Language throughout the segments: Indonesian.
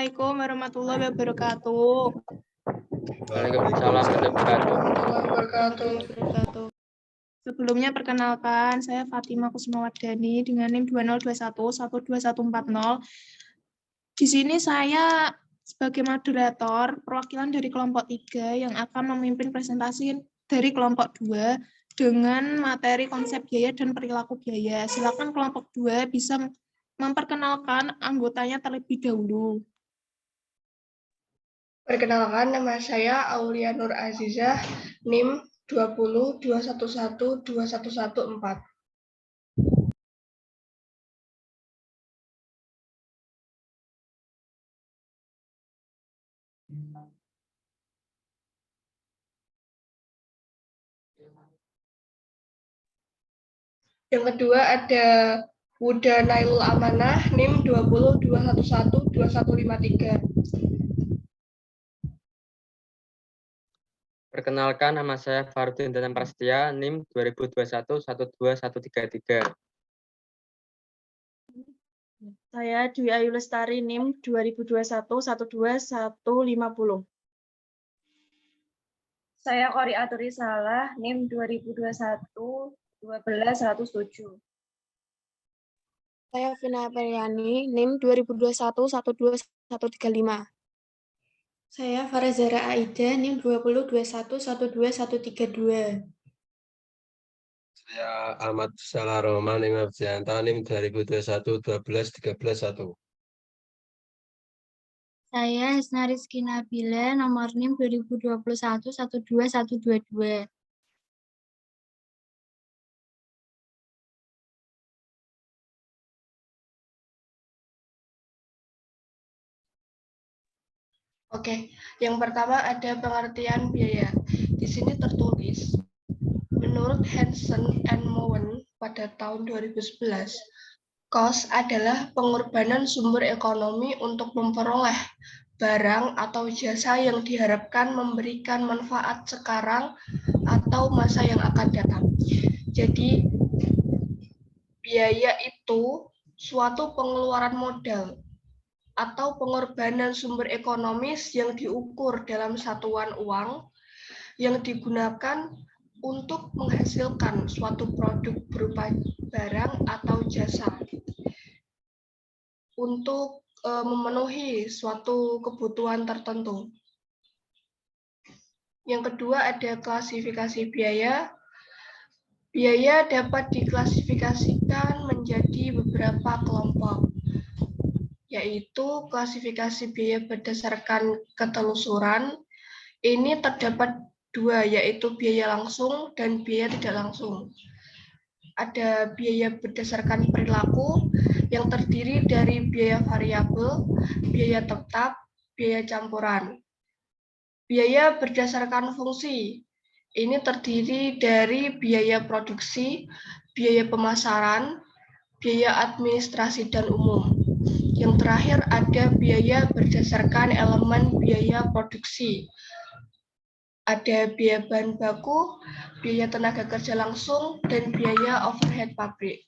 Assalamualaikum warahmatullahi wabarakatuh. Waalaikumsalam warahmatullahi wabarakatuh. Sebelumnya perkenalkan, saya Fatimah Kusmawardani dengan NIM 2021 12140. Di sini saya sebagai moderator perwakilan dari kelompok 3 yang akan memimpin presentasi dari kelompok 2 dengan materi konsep biaya dan perilaku biaya. Silakan kelompok 2 bisa memperkenalkan anggotanya terlebih dahulu. Perkenalkan, nama saya Aulia Nur Azizah, NIM 2021121114. Yang kedua ada Wuda Nailul Amanah, NIM 2021121153. Perkenalkan, nama saya Fardin Danang Prasetya, NIM 2021 12133. Saya Dwi Ayu Lestari, NIM 2021 12150. Saya Kori Aturi Salah, NIM 2021 12107. Saya Vina Periani, NIM 2021 12135. Saya Farazara Aida, NIM 2021 12132. Saya Ahmad Salah Roman, NIM Abdianta, NIM 2021 12131. Saya Hasna Rizky Nabila, nomor NIM 2021 12122. Oke, yang pertama ada pengertian biaya. Di sini tertulis, menurut Hansen and Mowen pada tahun 2011, cost adalah pengorbanan sumber ekonomi untuk memperoleh barang atau jasa yang diharapkan memberikan manfaat sekarang atau masa yang akan datang. Jadi, biaya itu suatu pengeluaran modal atau pengorbanan sumber ekonomis yang diukur dalam satuan uang yang digunakan untuk menghasilkan suatu produk berupa barang atau jasa untuk memenuhi suatu kebutuhan tertentu. Yang kedua ada klasifikasi biaya. Biaya dapat diklasifikasikan menjadi beberapa kelompok, yaitu klasifikasi biaya berdasarkan ketelusuran. Ini terdapat dua, yaitu biaya langsung dan biaya tidak langsung. Ada biaya berdasarkan perilaku yang terdiri dari biaya variabel, biaya tetap, biaya campuran. Biaya berdasarkan fungsi. Ini terdiri dari biaya produksi, biaya pemasaran, biaya administrasi dan umum. Yang terakhir ada biaya berdasarkan elemen biaya produksi. Ada biaya bahan baku, biaya tenaga kerja langsung, dan biaya overhead pabrik.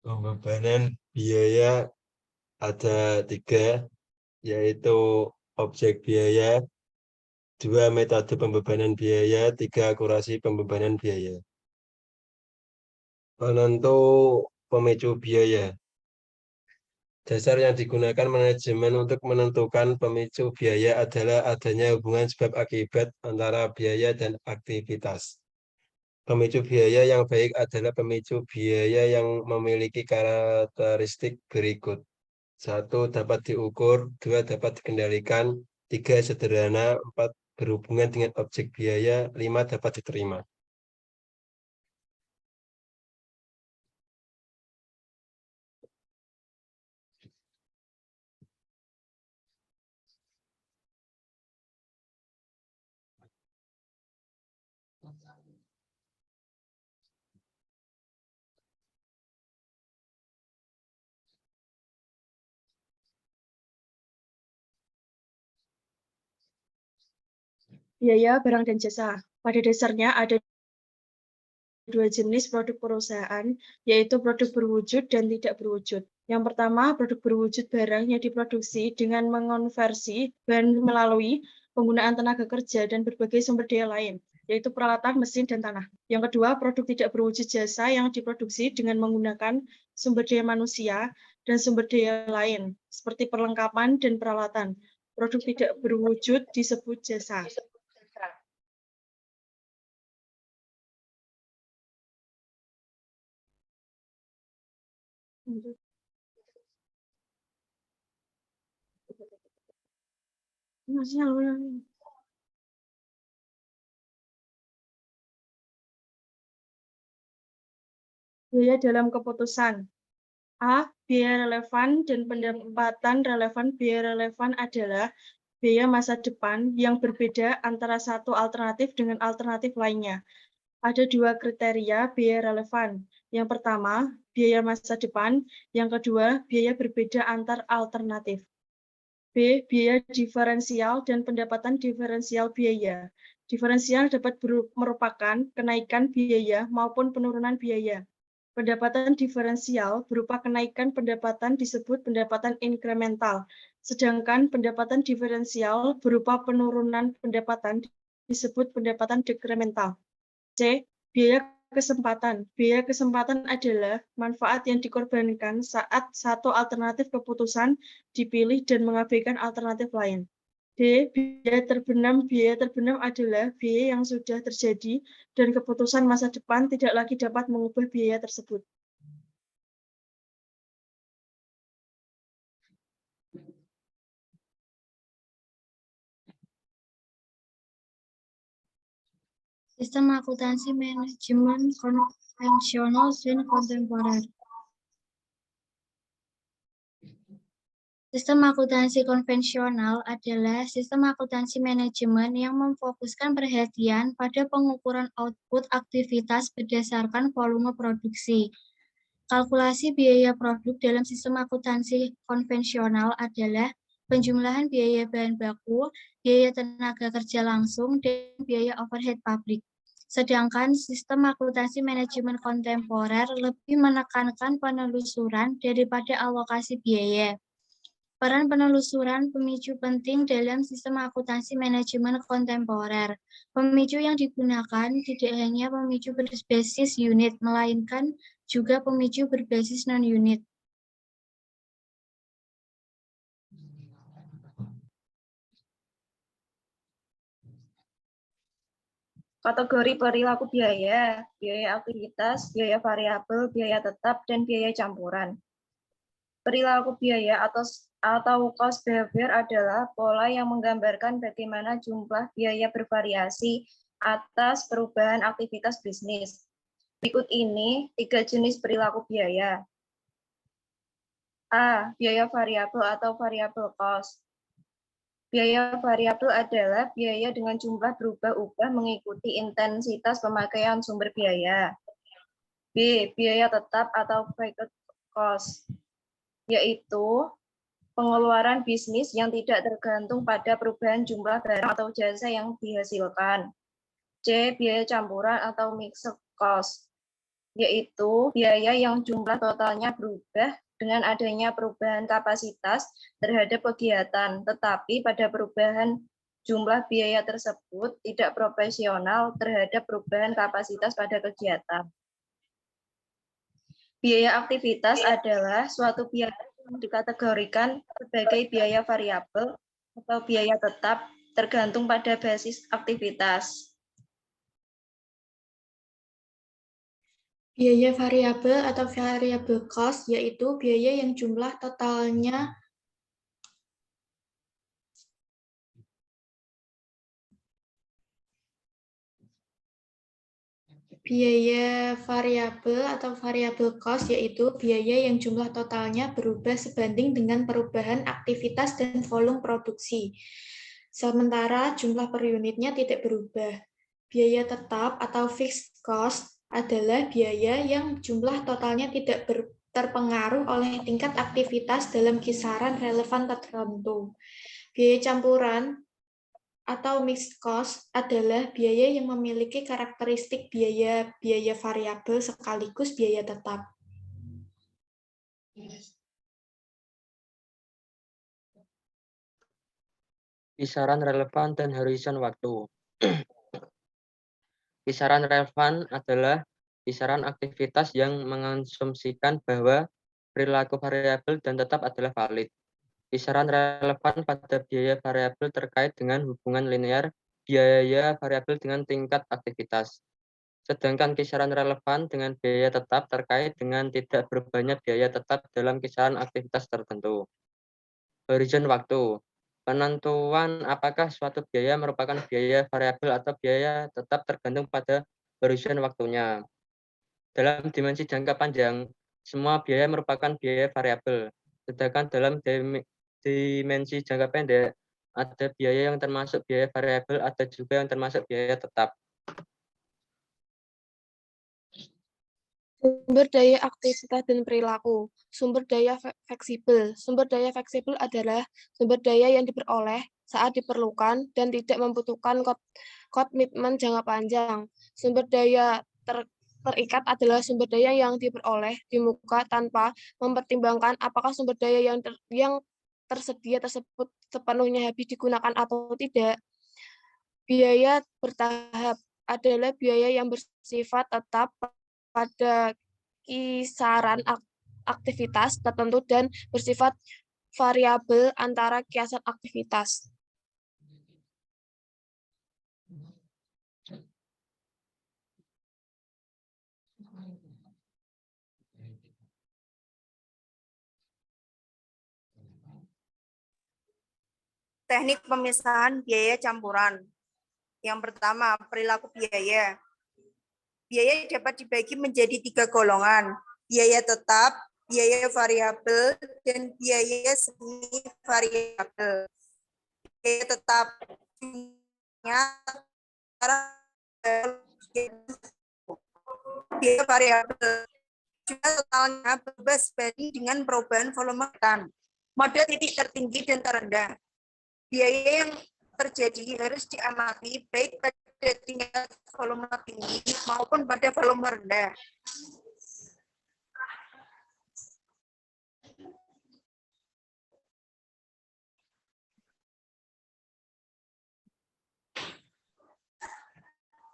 Pembebanan biaya ada 3, yaitu objek biaya, 2 metode pembebanan biaya, 3 akurasi pembebanan biaya. Penentu pemicu biaya. Dasar yang digunakan manajemen untuk menentukan pemicu biaya adalah adanya hubungan sebab akibat antara biaya dan aktivitas. Pemicu biaya yang baik adalah pemicu biaya yang memiliki karakteristik berikut. 1. Dapat diukur, 2. Dapat dikendalikan, 3. Sederhana, 4. Berhubungan dengan objek biaya, 5. Dapat diterima. Biaya barang dan jasa. Pada dasarnya ada dua jenis produk perusahaan, yaitu produk berwujud dan tidak berwujud. Yang pertama, produk berwujud barang yang diproduksi dengan mengonversi bahan melalui penggunaan tenaga kerja dan berbagai sumber daya lain, yaitu peralatan, mesin, dan tanah. Yang kedua, produk tidak berwujud jasa yang diproduksi dengan menggunakan sumber daya manusia dan sumber daya lain, seperti perlengkapan dan peralatan. Produk tidak berwujud disebut jasa. Biaya dalam keputusan. A. Biaya relevan dan pendapatan relevan. Biaya relevan adalah biaya masa depan yang berbeda antara satu alternatif dengan alternatif lainnya. Ada dua kriteria biaya relevan. Yang pertama, biaya masa depan. Yang kedua, biaya berbeda antar alternatif. B. Biaya diferensial dan pendapatan diferensial biaya. Diferensial dapat merupakan kenaikan biaya maupun penurunan biaya. Pendapatan diferensial berupa kenaikan pendapatan disebut pendapatan inkremental, sedangkan pendapatan diferensial berupa penurunan pendapatan disebut pendapatan dekremental. C. Biaya kesempatan. Biaya kesempatan adalah manfaat yang dikorbankan saat satu alternatif keputusan dipilih dan mengabaikan alternatif lain. D. Biaya terbenam. Biaya terbenam adalah biaya yang sudah terjadi dan keputusan masa depan tidak lagi dapat mengubah biaya tersebut. Sistem akuntansi manajemen konvensional dan kontemporer. Sistem akuntansi konvensional adalah sistem akuntansi manajemen yang memfokuskan perhatian pada pengukuran output aktivitas berdasarkan volume produksi. Kalkulasi biaya produk dalam sistem akuntansi konvensional adalah penjumlahan biaya bahan baku, biaya tenaga kerja langsung, dan biaya overhead pabrik. Sedangkan sistem akuntansi manajemen kontemporer lebih menekankan penelusuran daripada alokasi biaya. Peran penelusuran pemicu penting dalam sistem akuntansi manajemen kontemporer. Pemicu yang digunakan tidak hanya pemicu berbasis unit, melainkan juga pemicu berbasis non-unit. Kategori perilaku biaya, biaya aktivitas, biaya variabel, biaya tetap, dan biaya campuran. Perilaku biaya atau cost behavior adalah pola yang menggambarkan bagaimana jumlah biaya bervariasi atas perubahan aktivitas bisnis. Berikut ini 3 jenis perilaku biaya. A. Biaya variabel atau variable cost. Biaya variabel adalah biaya dengan jumlah berubah-ubah mengikuti intensitas pemakaian sumber biaya. B. Biaya tetap atau fixed cost, yaitu pengeluaran bisnis yang tidak tergantung pada perubahan jumlah barang atau jasa yang dihasilkan. C. Biaya campuran atau mixed cost, yaitu biaya yang jumlah totalnya berubah dengan adanya perubahan kapasitas terhadap kegiatan, tetapi pada perubahan jumlah biaya tersebut tidak proporsional terhadap perubahan kapasitas pada kegiatan. Biaya aktivitas adalah suatu biaya yang dikategorikan sebagai biaya variabel atau biaya tetap tergantung pada basis aktivitas. Biaya variabel atau variable cost yaitu biaya yang jumlah totalnya biaya variabel atau variable cost yaitu biaya yang jumlah totalnya berubah sebanding dengan perubahan aktivitas dan volume produksi. Sementara jumlah per unitnya tidak berubah. Biaya tetap atau fixed cost adalah biaya yang jumlah totalnya tidak terpengaruh oleh tingkat aktivitas dalam kisaran relevan tertentu. Biaya campuran atau mixed cost adalah biaya yang memiliki karakteristik biaya variabel sekaligus biaya tetap. Kisaran relevan dan horizon waktu. Kisaran relevan adalah kisaran aktivitas yang mengasumsikan bahwa perilaku variabel dan tetap adalah valid. Kisaran relevan pada biaya variabel terkait dengan hubungan linear biaya variabel dengan tingkat aktivitas. Sedangkan kisaran relevan dengan biaya tetap terkait dengan tidak berubahnya biaya tetap dalam kisaran aktivitas tertentu. Horizon waktu. Penentuan apakah suatu biaya merupakan biaya variabel atau biaya tetap tergantung pada horizon waktunya. Dalam dimensi jangka panjang, semua biaya merupakan biaya variabel. Sedangkan dalam dimensi jangka pendek, ada biaya yang termasuk biaya variabel, ada juga yang termasuk biaya tetap. Sumber daya aktivitas dan perilaku. Sumber daya fleksibel. Sumber daya fleksibel adalah sumber daya yang diperoleh saat diperlukan dan tidak membutuhkan komitmen jangka panjang. Sumber daya terikat adalah sumber daya yang diperoleh di muka tanpa mempertimbangkan apakah sumber daya yang tersedia tersebut sepenuhnya habis digunakan atau tidak. Biaya bertahap adalah biaya yang bersifat tetap pada kisaran aktivitas tertentu dan bersifat variabel antara kisaran aktivitas. Teknik pemisahan biaya campuran. Yang pertama, perilaku biaya. Biaya dapat dibagi menjadi 3 golongan, biaya tetap, biaya variabel, dan biaya semi variabel. Biaya tetap biaya variabel jumlah totalnya berubah sebanding dengan perubahan volume kan. Mode titik tertinggi dan terendah. Biaya yang terjadi harus diamati baik pada tingkat volume tinggi maupun pada volume rendah.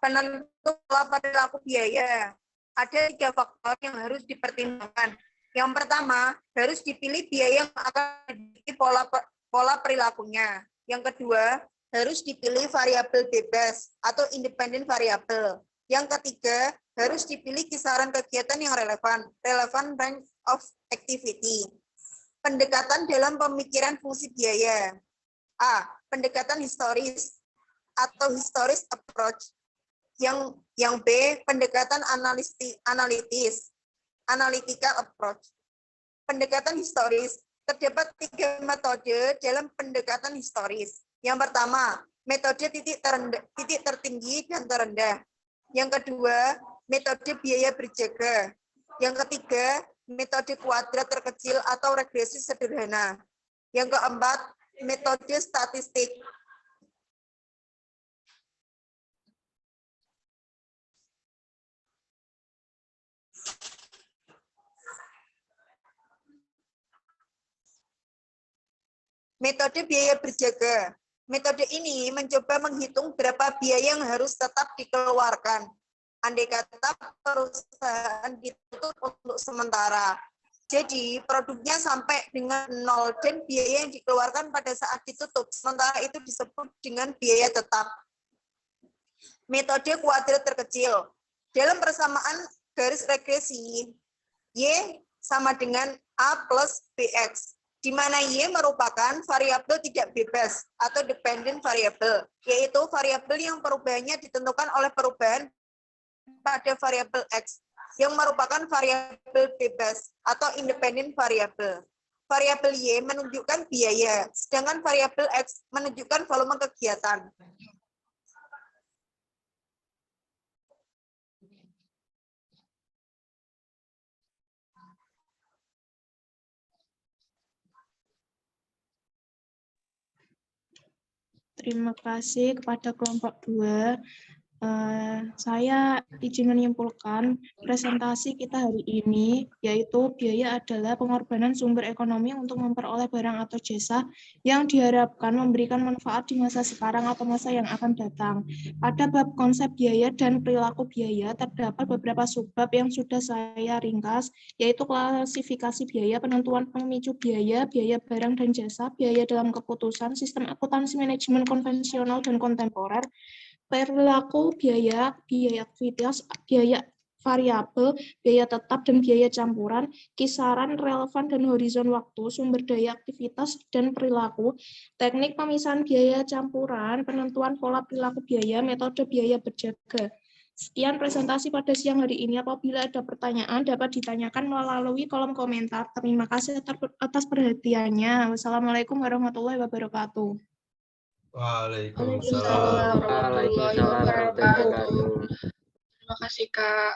Penentu pola perilaku biaya. Ada 3 faktor yang harus dipertimbangkan. Yang pertama, harus dipilih biaya yang akan memiliki pola perilakunya. Yang kedua, harus dipilih variabel bebas atau independen variabel. Yang ketiga, harus dipilih kisaran kegiatan yang relevan range of activity. Pendekatan dalam pemikiran fungsi biaya. A. Pendekatan historis atau historis approach. Yang B, pendekatan analytical approach. Pendekatan historis. Terdapat 3 metode dalam pendekatan historis. Yang pertama, metode titik tertinggi dan terendah. Yang kedua, metode biaya berjaga. Yang ketiga, metode kuadrat terkecil atau regresi sederhana. Yang keempat, metode statistik. Metode biaya berjaga. Metode ini mencoba menghitung berapa biaya yang harus tetap dikeluarkan. Andai kata perusahaan ditutup untuk sementara. Jadi produknya sampai dengan 0 dan biaya yang dikeluarkan pada saat ditutup sementara itu disebut dengan biaya tetap. Metode kuadrat terkecil. Dalam persamaan garis regresi, Y sama dengan A plus BX. Di mana Y merupakan variabel tidak bebas atau dependent variable, yaitu variabel yang perubahannya ditentukan oleh perubahan pada variabel X, yang merupakan variabel bebas atau independent variable. Variabel Y menunjukkan biaya, sedangkan variabel X menunjukkan volume kegiatan. Terima kasih kepada kelompok 2. Saya izin menyimpulkan presentasi kita hari ini, yaitu biaya adalah pengorbanan sumber ekonomi untuk memperoleh barang atau jasa yang diharapkan memberikan manfaat di masa sekarang atau masa yang akan datang. Pada bab konsep biaya dan perilaku biaya, terdapat beberapa subbab yang sudah saya ringkas, yaitu klasifikasi biaya, penentuan pemicu biaya, biaya barang dan jasa, biaya dalam keputusan, sistem akuntansi manajemen konvensional dan kontemporer, perilaku biaya, biaya aktivitas, biaya variabel, biaya tetap, dan biaya campuran, kisaran, relevan, dan horizon waktu, sumber daya aktivitas, dan perilaku, teknik pemisahan biaya campuran, penentuan pola perilaku biaya, metode biaya berjaga. Sekian presentasi pada siang hari ini. Apabila ada pertanyaan, dapat ditanyakan melalui kolom komentar. Terima kasih atas perhatiannya. Wassalamualaikum warahmatullahi wabarakatuh. Waalaikumsalam. Waalaikumsalam warahmatullahi wabarakatuh. Terima kasih, Kak.